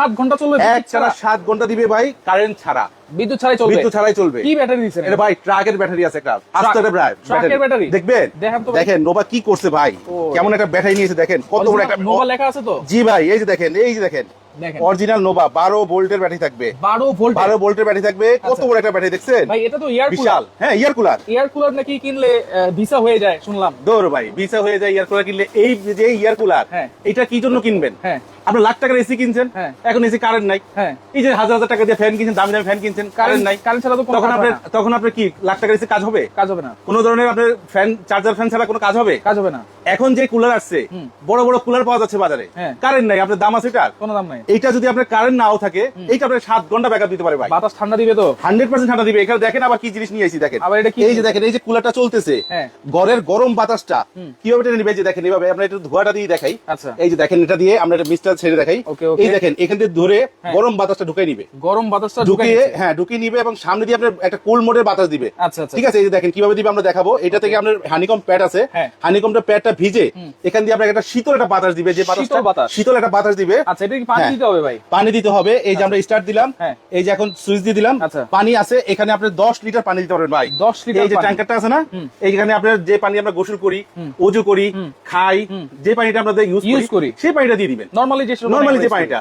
7 ঘন্টা চলবে এক ছাড়া 7 ঘন্টা দিবে ভাই, কারেন্ট ছাড়া, বিদ্যুৎ ছাড়াই চলবে। বিদ্যুৎ ছাড়াই চলবে। কি ব্যাটারি দিছেন এটা ভাই ট্রাকের ব্যাটারি আছে একটা, আস্তারের ব্যাটারি দেখবেন। দেখেন তো, দেখেন নোভা কি করছে ভাই, কেমন একটা ব্যাটারি নিয়েছে দেখেন, কত বড় একটা নোভা লেখা আছে তো। জি ভাই, এই যে দেখেন, এই যে দেখেন দেখেন অরিজিনাল নোভা 12 ভোল্টের ব্যাটারি থাকবে, 12 ভোল্ট 12 ভোল্টের ব্যাটারি থাকবে। কত বড় একটা ব্যাটারি দেখছেন ভাই, এটা তো এয়ার কুলার। বিশাল। হ্যাঁ, এয়ার কুলার। এয়ার কুলার নাকি কিনলে ভিসা হয়ে যায় শুনলাম। দৌড় ভাই, ভিসা হয়ে যায় এয়ার কুলার কিনলে। এই যে এয়ার কুলার, হ্যাঁ, এটা কি জন্য কিনবেন? হ্যাঁ, আপনার লাখ টাকার এসি কিনছেন, হ্যাঁ, এখন এসি কারেন্ট নাই। হ্যাঁ, এই যে হাজার হাজার টাকা দিয়ে ফ্যান কিনছেন, দামি দামি ফ্যান কিনছেন, কারেন্ট নাই। কারেন্ট ছাড়া তো কোনো কাজ হবে না। তখন আপনার কি লাখ টাকার এসি কাজ হবে? কাজ হবে না। কোন ধরনের আপনার ফ্যান, চার্জার ফ্যান ছাড়া কোনো কাজ হবে? কাজ হবে না। এখন যে কুলার আসছে, বড় বড় কুলার পাওয়া যাচ্ছে বাজারে, হ্যাঁ, কারেন্ট নাই, আপনার দাম আছে এটার? কোনো দাম নাই। এইটা যদি আপনার কারেন্ট নাও থাকে, এইটা আপনার 7 ঘন্টা ব্যাকআপ দিতে পারে ভাই। বাতাস ঠান্ডা দিবে তো 100% ঠান্ডা দিবে। এখানে দেখেন আবার কি জিনিস নিয়ে এসেছি দেখেন। আবার এটা কি? এই যে দেখেন, এই যে কুলারটা চলতেছে, হ্যাঁ, ঘরের গরম বাতাসটা কিভাবে টেনে নিবে, যে দেখেন এইভাবে। আমরা একটু ধোঁয়াটা দিয়ে দেখাই। আচ্ছা, এই যে দেখেন, এটা দিয়ে আমরা একটা মিস্টার ছেড়ে দেখাই। ওকে, ওকে। এই দেখেন, এখান থেকে ধরে গরম বাতাসটা ঢুকিয়ে নিবে, গরম বাতাসটা ঢুকিয়ে, হ্যাঁ ঢুকিয়ে নিবে, এবং সামনে দিয়ে আপনার একটা কুল মোডের বাতাস দিবে। আচ্ছা, আচ্ছা, ঠিক আছে। এই যে দেখেন কিভাবে দিবে আমরা দেখাবো। এটা থেকে আপনার হানিকম প্যাড আছে, হ্যাঁ, হানিকমটা প্যাডটা ভিজে এখান দিয়ে আপনার একটা শীতল একটা বাতাস দিবে, যে বাতাসটা শীতল একটা বাতাস দিবে। আচ্ছা, এটা কি পানি দিতে হবে ভাই? পানি দিতে হবে। এই যে আমরা স্টার্ট দিলাম, হ্যাঁ, এই যে এখন সুইচ দিয়ে দিলাম, আচ্ছা, পানি আছে এখানে। আপনি 10 লিটার পানি দিতে পারবেন ভাই। 10 লিটার। এই যে ট্যাঙ্কারটা আছে না, এইখানে আপনার যে পানি আমরা গোসল করি, ওযু করি, খাই, যে পানিটা আমরা ইউজ করি, সেই পানিটা দিয়ে দিবেন। নরমালি যে পানিটা